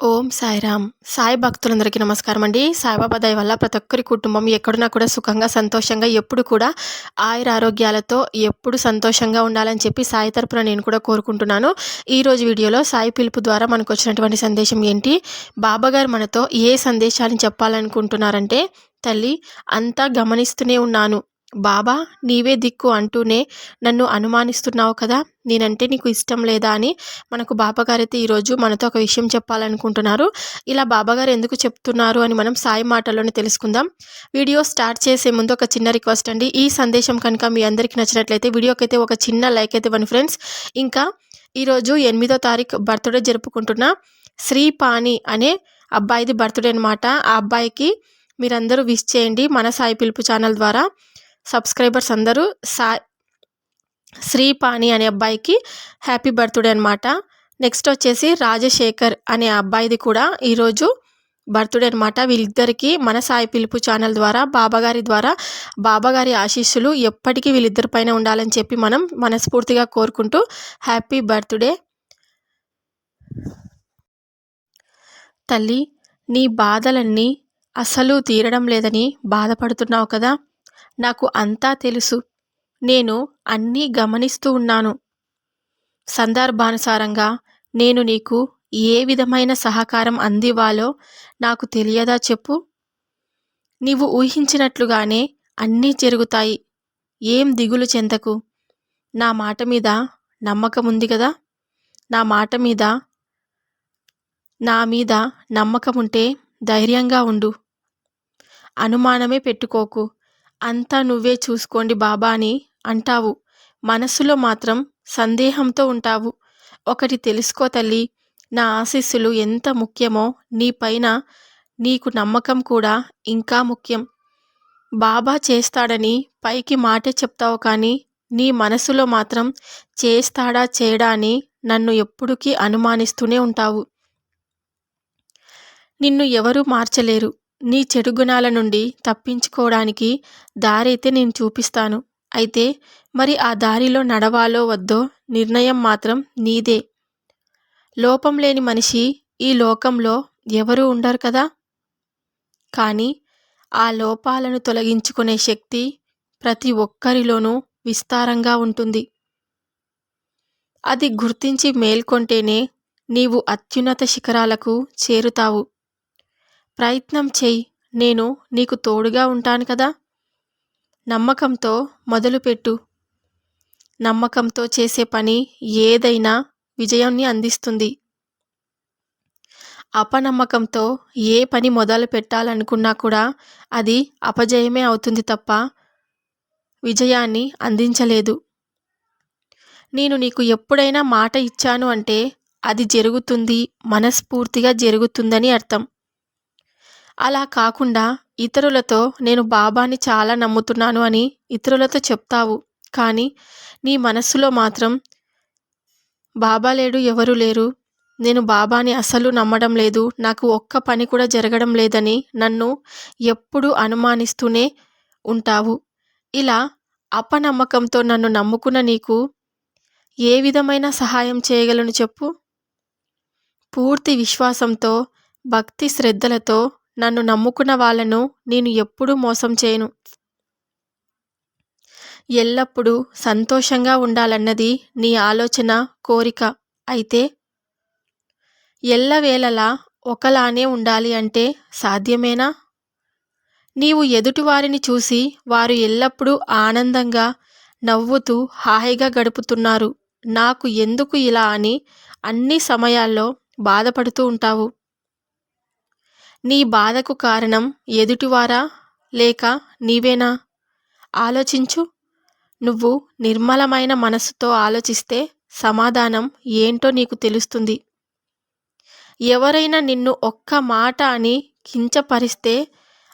ఓం సాయిరామ్. సాయి భక్తులందరికీ నమస్కారం అండి. సాయిబాబా దయ వల్ల ప్రతి ఒక్కరి కుటుంబం ఎక్కడున్నా కూడా సుఖంగా, సంతోషంగా ఎప్పుడు కూడా ఆయురారోగ్యాలతో ఎప్పుడు సంతోషంగా ఉండాలని చెప్పి సాయి తరపున నేను కూడా కోరుకుంటున్నాను. ఈరోజు వీడియోలో సాయి పిలుపు ద్వారా మనకొచ్చినటువంటి సందేశం ఏంటి? బాబాగారు మనతో ఏ సందేశాన్ని చెప్పాలనుకుంటున్నారంటే, తల్లి అంతా గమనిస్తూనే ఉన్నాను. బాబా నీవే దిక్కు అంటూనే నన్ను అనుమానిస్తున్నావు కదా! నేనంటే నీకు ఇష్టం లేదా అని మనకు బాబాగారైతే ఈరోజు మనతో ఒక విషయం చెప్పాలనుకుంటున్నారు. ఇలా బాబాగారు ఎందుకు చెప్తున్నారు అని మనం సాయి మాటల్లోనే తెలుసుకుందాం. వీడియో స్టార్ట్ చేసే ముందు ఒక చిన్న రిక్వెస్ట్ అండి. ఈ సందేశం కనుక మీ అందరికీ నచ్చినట్లయితే వీడియోకైతే ఒక చిన్న లైక్ అయితే ఇవ్వండి ఫ్రెండ్స్. ఇంకా ఈరోజు 8వ తారీఖు బర్త్డే జరుపుకుంటున్న శ్రీపాణి అనే అబ్బాయిది బర్త్డే అనమాట. ఆ అబ్బాయికి మీరందరూ విష్ చేయండి. మన సాయి పిలుపు ఛానల్ ద్వారా సబ్స్క్రైబర్స్ అందరూ శ్రీపాణి అనే అబ్బాయికి హ్యాపీ బర్త్డే అనమాట. నెక్స్ట్ వచ్చేసి రాజశేఖర్ అనే అబ్బాయిది కూడా ఈరోజు బర్త్డే అనమాట. వీళ్ళిద్దరికీ మన సాయి పిలుపు ఛానల్ ద్వారా బాబాగారి ఆశీస్సులు ఎప్పటికీ వీళ్ళిద్దరి పైన ఉండాలని చెప్పి మనం మనస్ఫూర్తిగా కోరుకుంటూ హ్యాపీ బర్త్డే. తల్లి, నీ బాధలన్నీ అసలు తీరడం లేదని బాధపడుతున్నావు కదా. నాకు అంతా తెలుసు. నేను అన్నీ గమనిస్తూ ఉన్నాను. సందర్భానుసారంగా నేను నీకు ఏ విధమైన సహకారం అందివ్వాలో నాకు తెలియదా చెప్పు? నీవు ఊహించినట్లుగానే అన్నీ జరుగుతాయి. ఏం దిగులు చెందకు. నా మాట మీద నమ్మకం ఉంది కదా. నా మీద నమ్మకం ఉంటే ధైర్యంగా ఉండు. అనుమానమే పెట్టుకోకు. అంతా నువ్వే చూసుకోండి బాబా అని అంటావు. మనసులో మాత్రం సందేహంతో ఉంటావు. ఒకటి తెలుసుకో తల్లి, నా ఆశీస్సులు ఎంత ముఖ్యమో నీపైన నీకు నమ్మకం కూడా ఇంకా ముఖ్యం. బాబా చేస్తాడని పైకి మాటే చెప్తావు కానీ నీ మనసులో మాత్రం చేస్తాడా చేయడా అని నన్ను ఎప్పుడుకీ అనుమానిస్తూనే ఉంటావు. నిన్ను ఎవరూ మార్చలేరు. నీ చెడు గుణాల నుండి తప్పించుకోవడానికి దారైతే నేను చూపిస్తాను. అయితే మరి ఆ దారిలో నడవాలో వద్దో నిర్ణయం మాత్రం నీదే. లోపం లేని మనిషి ఈ లోకంలో ఎవరూ ఉండరు కదా. కానీ ఆ లోపాలను తొలగించుకునే శక్తి ప్రతి ఒక్కరిలోనూ విస్తారంగా ఉంటుంది. అది గుర్తించి మేల్కొంటేనే నీవు అత్యున్నత శిఖరాలకు చేరుతావు. ప్రయత్నం చెయ్యి. నేను నీకు తోడుగా ఉంటాను కదా. నమ్మకంతో మొదలుపెట్టు. నమ్మకంతో చేసే పని ఏదైనా విజయాన్ని అందిస్తుంది. అపనమ్మకంతో ఏ పని మొదలు పెట్టాలనుకున్నా కూడా అది అపజయమే అవుతుంది తప్ప విజయాన్ని అందించలేదు. నేను నీకు ఎప్పుడైనా మాట ఇచ్చాను అంటే అది జరుగుతుంది, మనస్ఫూర్తిగా జరుగుతుందని అర్థం. అలా కాకుండా ఇతరులతో నేను బాబాని చాలా నమ్ముతున్నాను అని ఇతరులతో చెప్తావు. కానీ నీ మనస్సులో మాత్రం బాబా లేడు, ఎవరు లేరు, నేను బాబాని అసలు నమ్మడం లేదు, నాకు ఒక్క పని కూడా జరగడం లేదని నన్ను ఎప్పుడూ అనుమానిస్తూనే ఉంటావు. ఇలా అపనమ్మకంతో నన్ను నమ్ముకున్న నీకు ఏ విధమైన సహాయం చేయగలను చెప్పు? పూర్తి విశ్వాసంతో, భక్తి శ్రద్ధలతో నన్ను నమ్ముకున్న వాళ్ళను నేను ఎప్పుడూ మోసం చేయను. ఎల్లప్పుడూ సంతోషంగా ఉండాలన్నది నీ ఆలోచన, కోరిక. అయితే ఎల్లవేళలా ఒకలానే ఉండాలి అంటే సాధ్యమేనా? నీవు ఎదుటివారిని చూసి వారు ఎల్లప్పుడూ ఆనందంగా, నవ్వుతూ హాయిగా గడుపుతున్నారు, నాకు ఎందుకు ఇలా అని అన్ని సమయాల్లో బాధపడుతూ ఉంటావు. నీ బాధకు కారణం ఎదుటివారా లేక నీవేనా? ఆలోచించు. నువ్వు నిర్మలమైన మనసుతో ఆలోచిస్తే సమాధానం ఏంటో నీకు తెలుస్తుంది. ఎవరైనా నిన్ను ఒక్క మాట అని కించపరిస్తే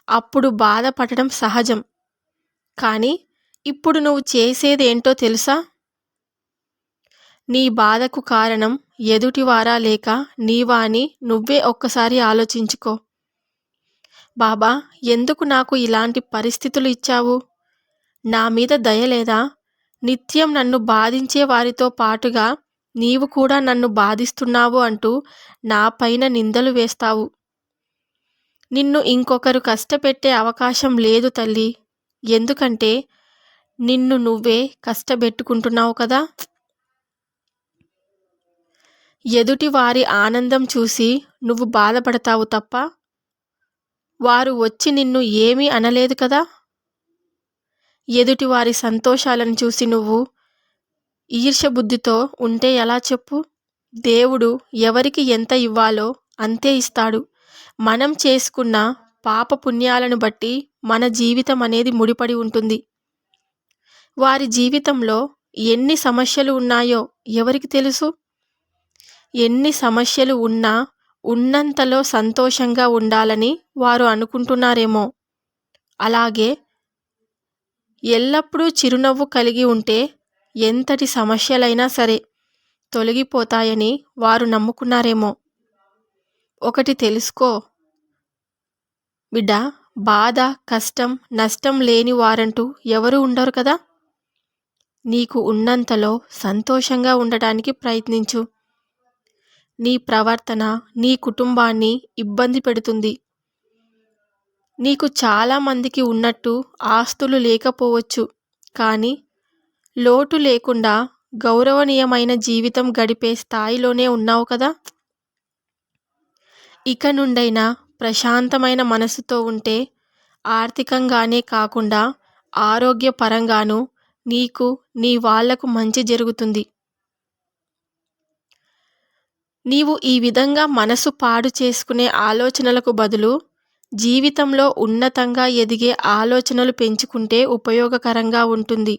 అప్పుడు బాధపడడం సహజం. కానీ ఇప్పుడు నువ్వు చేసేదేంటో తెలుసా? నీ బాధకు కారణం ఎదుటివారా లేక నీవా అని నువ్వే ఒక్కసారి ఆలోచించుకో. బాబా, ఎందుకు నాకు ఇలాంటి పరిస్థితులు ఇచ్చావు? నా మీద దయ లేదా? నిత్యం నన్ను బాధించే వారితో పాటుగా నీవు కూడా నన్ను బాధిస్తున్నావు అంటూ నా పైన నిందలు వేస్తావు. నిన్ను ఇంకొకరు కష్టపెట్టే అవకాశం లేదు తల్లి. ఎందుకంటే నిన్ను నువ్వే కష్టపెట్టుకుంటున్నావు కదా. ఎదుటి వారి ఆనందం చూసి నువ్వు బాధపడతావు తప్ప వారు వచ్చి నిన్ను ఏమీ అనలేదు కదా. ఎదుటి వారి సంతోషాలను చూసి నువ్వు ఈర్ష్య బుద్ధితో ఉంటే ఎలా చెప్పు. దేవుడు ఎవరికి ఎంత ఇవ్వాలో అంతే ఇస్తాడు. మనం చేసుకున్న పాప పుణ్యాలను బట్టి మన జీవితం అనేది ముడిపడి ఉంటుంది. వారి జీవితంలో ఎన్ని సమస్యలు ఉన్నాయో ఎవరికి తెలుసు. ఎన్ని సమస్యలు ఉన్నా ఉన్నంతలో సంతోషంగా ఉండాలని వారు అనుకుంటున్నారేమో. అలాగే ఎల్లప్పుడూ చిరునవ్వు కలిగి ఉంటే ఎంతటి సమస్యలైనా సరే తొలగిపోతాయని వారు నమ్ముకున్నారేమో. ఒకటి తెలుసుకో బిడ్డ, బాధ, కష్టం, నష్టం లేని వారంటూ ఎవరు ఉండరు కదా. నీకు ఉన్నంతలో సంతోషంగా ఉండటానికి ప్రయత్నించు. నీ ప్రవర్తన నీ కుటుంబాన్ని ఇబ్బంది పెడుతుంది. నీకు చాలామందికి ఉన్నట్టు ఆస్తులు లేకపోవచ్చు, కానీ లోటు లేకుండా గౌరవనీయమైన జీవితం గడిపే స్థాయిలోనే ఉన్నావు కదా. ఇక నుండైనా ప్రశాంతమైన మనసుతో ఉంటే ఆర్థికంగానే కాకుండా ఆరోగ్యపరంగానూ నీకు నీ వాళ్లకు మంచి జరుగుతుంది. నీవు ఈ విధంగా మనసు పాడు చేసుకునే ఆలోచనలకు బదులు జీవితంలో ఉన్నతంగా ఎదిగే ఆలోచనలు పెంచుకుంటే ఉపయోగకరంగా ఉంటుంది.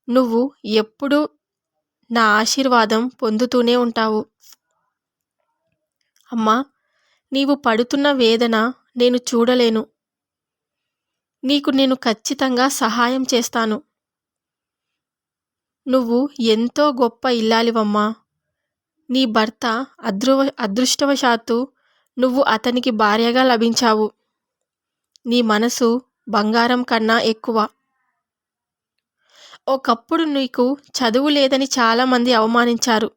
నువ్వు ఎప్పుడూ నా ఆశీర్వాదం పొందుతూనే ఉంటావు. అమ్మా, నీవు పడుతున్న వేదన నేను చూడలేను. నీకు నేను ఖచ్చితంగా సహాయం చేస్తాను. నువ్వు ఎంతో గొప్ప ఇల్లాలివమ్మా. నీ భర్త అదృష్టవశాత్తు నువ్వు అతనికి భార్యగా లభించావు. నీ మనసు బంగారం కన్నా ఎక్కువ. ఒకప్పుడు నీకు చదువు లేదని చాలామంది అవమానించారు,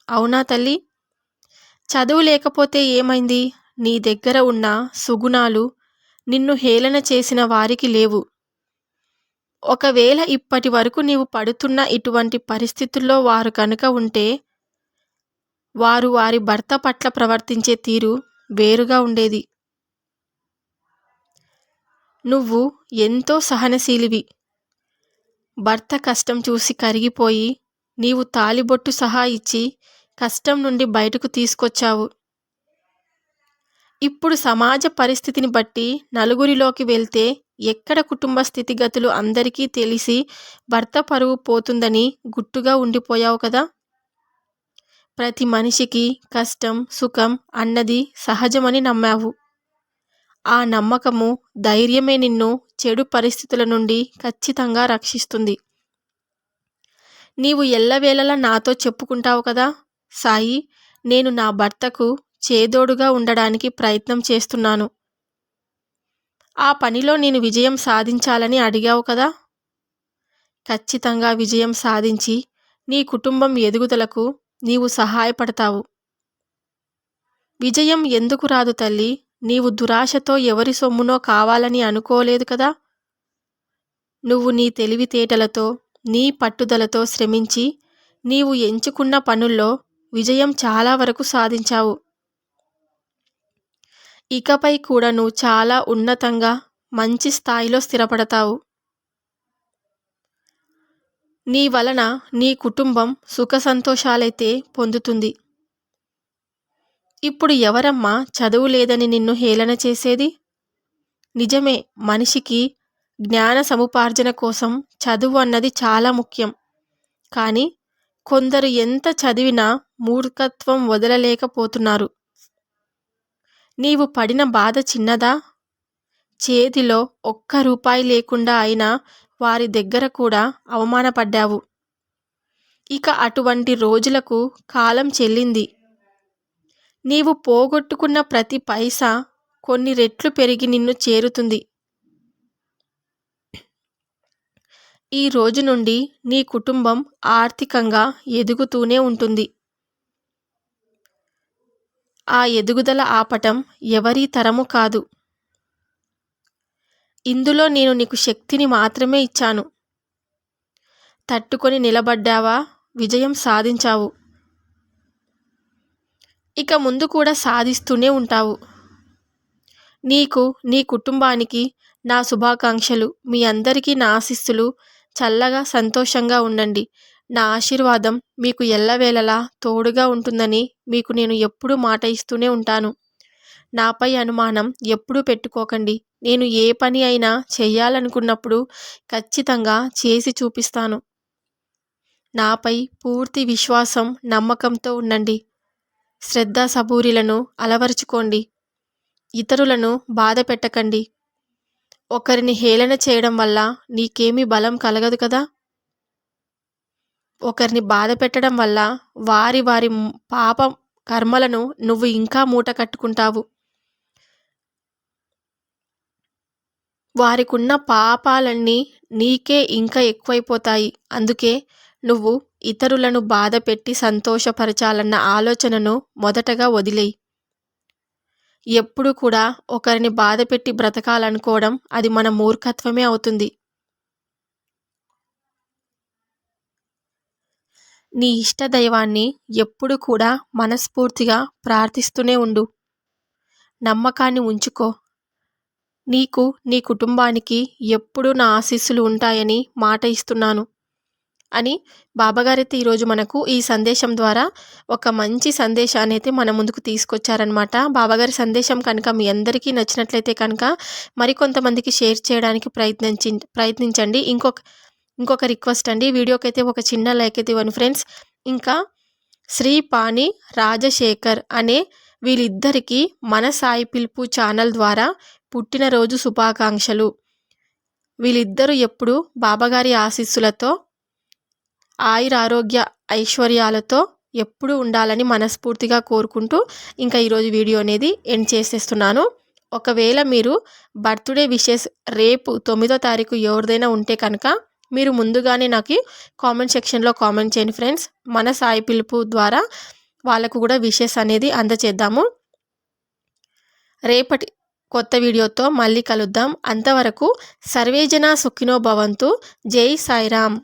అవునా తల్లి? చదువు లేకపోతే ఏమైంది? నీ దగ్గర ఉన్న సుగుణాలు నిన్ను హేళన చేసిన వారికి లేవు. ఒకవేళ ఇప్పటి వరకు నీవు పడుతున్న ఇటువంటి పరిస్థితుల్లో వారు కనుక ఉంటే వారు వారి భర్త పట్ల ప్రవర్తించే తీరు వేరుగా ఉండేది. నువ్వు ఎంతో సహనశీలివి. భర్త కష్టం చూసి కరిగిపోయి నీవు తాలిబొట్టు సహా ఇచ్చి కష్టం నుండి బయటకు తీసుకొచ్చావు. ఇప్పుడు సమాజ పరిస్థితిని బట్టి నలుగురిలోకి వెళ్తే ఎక్కడ కుటుంబ స్థితిగతులు అందరికీ తెలిసి భర్త పరువు పోతుందని గుట్టుగా ఉండిపోయావు కదా. ప్రతి మనిషికి కష్టం సుఖం అన్నది సహజమని నమ్మావు. ఆ నమ్మకము ధైర్యమే నిన్ను చెడు పరిస్థితుల నుండి ఖచ్చితంగా రక్షిస్తుంది. నీవు ఎల్లవేళలా నాతో చెప్పుకుంటావు కదా, సాయి, నేను నా భర్తకు చేదోడుగా ఉండడానికి ప్రయత్నం చేస్తున్నాను. ఆ పనిలో నేను విజయం సాధించాలని అడిగావు కదా. ఖచ్చితంగా విజయం సాధించి నీ కుటుంబం ఎదుగుదలకు నీవు సహాయపడతావు. విజయం ఎందుకు రాదు తల్లి? నీవు దురాశతో ఎవరి సొమ్మునో కావాలని అనుకోలేదు కదా. నువ్వు నీ తెలివితేటలతో నీ పట్టుదలతో శ్రమించి నీవు ఎంచుకున్న పనుల్లో విజయం చాలా వరకు సాధించావు. ఇకపై కూడా నువ్వు చాలా ఉన్నతంగా మంచి స్థాయిలో స్థిరపడతావు. నీ వలన నీ కుటుంబం సుఖ సంతోషాలైతే పొందుతుంది. ఇప్పుడు ఎవరమ్మా చదువు లేదని నిన్ను హేళన చేసేది? నిజమే, మనిషికి జ్ఞాన సముపార్జన కోసం చదువు అన్నది చాలా ముఖ్యం. కానీ కొందరు ఎంత చదివినా మూర్ఖత్వం వదలలేకపోతున్నారు. నీవు పడిన బాధ చిన్నదా? చేతిలో ఒక్క రూపాయి లేకుండా అయినా వారి దగ్గర కూడా అవమానపడ్డావు. ఇక అటువంటి రోజులకు కాలం చెల్లింది. నీవు పోగొట్టుకున్న ప్రతి పైసా కొన్ని రెట్లు పెరిగి నిన్ను చేరుతుంది. ఈ రోజు నుండి నీ కుటుంబం ఆర్థికంగా ఎదుగుతూనే ఉంటుంది. ఆ ఎదుగుదల ఆపటం ఎవరి తరము కాదు. ఇందులో నేను నీకు శక్తిని మాత్రమే ఇచ్చాను. తట్టుకొని నిలబడ్డావా, విజయం సాధించావు. ఇక ముందు కూడా సాధిస్తూనే ఉంటావు. నీకు, నీ కుటుంబానికి నా శుభాకాంక్షలు. మీ అందరికీ నా ఆశీస్సులు. చల్లగా సంతోషంగా ఉండండి. నా ఆశీర్వాదం మీకు ఎల్లవేళలా తోడుగా ఉంటుందని మీకు నేను ఎప్పుడూ మాట ఇస్తూనే ఉంటాను. నాపై అనుమానం ఎప్పుడూ పెట్టుకోకండి. నేను ఏ పని అయినా చెయ్యాలనుకున్నప్పుడు ఖచ్చితంగా చేసి చూపిస్తాను. నాపై పూర్తి విశ్వాసం, నమ్మకంతో ఉండండి. శ్రద్ధాసబూరిలను అలవరుచుకోండి. ఇతరులను బాధ పెట్టకండి. ఒకరిని హేళన చేయడం వల్ల నీకేమీ బలం కలగదు కదా. ఒకరిని బాధ పెట్టడం వల్ల వారి వారి పాపం కర్మలను నువ్వు ఇంకా మూట కట్టుకుంటావు. వారికున్న పాపాలన్నీ నీకే ఇంకా ఎక్కువైపోతాయి. అందుకే నువ్వు ఇతరులను బాధ పెట్టి సంతోషపరచాలన్న ఆలోచనను మొదటగా వదిలేయి. ఎప్పుడు కూడా ఒకరిని బాధ పెట్టి బ్రతకాలనుకోవడం అది మన మూర్ఖత్వమే అవుతుంది. నీ ఇష్టదైవాన్ని ఎప్పుడు కూడా మనస్ఫూర్తిగా ప్రార్థిస్తూనే ఉండు. నమ్మకాన్ని ఉంచుకో. నీకు, నీ కుటుంబానికి ఎప్పుడూ నా ఆశీస్సులు ఉంటాయని మాట ఇస్తున్నాను అని బాబాగారైతే ఈరోజు మనకు ఈ సందేశం ద్వారా ఒక మంచి సందేశాన్ని అయితే మన ముందుకు తీసుకొచ్చారనమాట. బాబాగారి సందేశం కనుక మీ అందరికీ నచ్చినట్లయితే కనుక మరికొంతమందికి షేర్ చేయడానికి ప్రయత్నించండి. ఇంకొక రిక్వెస్ట్ అండి, వీడియోకి అయితే ఒక చిన్న లైక్ అయితే ఇవ్వండి ఫ్రెండ్స్. ఇంకా శ్రీపాణి రాజశేఖర్ అనే వీళ్ళిద్దరికీ మన సాయి పిలుపు ఛానల్ ద్వారా పుట్టినరోజు శుభాకాంక్షలు. వీళ్ళిద్దరూ ఎప్పుడు బాబాగారి ఆశీస్సులతో ఆయురారోగ్య ఐశ్వర్యాలతో ఎప్పుడూ ఉండాలని మనస్ఫూర్తిగా కోరుకుంటూ ఇంకా ఈరోజు వీడియో అనేది ఎండ్ చేసేస్తున్నాను. ఒకవేళ మీరు బర్త్డే విషెస్ రేపు 9వ తారీఖు ఎవరిదైనా ఉంటే కనుక మీరు ముందుగానే నాకు కామెంట్ సెక్షన్లో కామెంట్ చేయండి ఫ్రెండ్స్. మన సాయి పిలుపు ద్వారా వాళ్ళకు కూడా విషెస్ అనేది అందచేద్దాము. రేపటి కొత్త వీడియోతో మళ్ళీ కలుద్దాం. అంతవరకు సర్వేజన సుఖినో భవంతు. జై సాయిరామ్.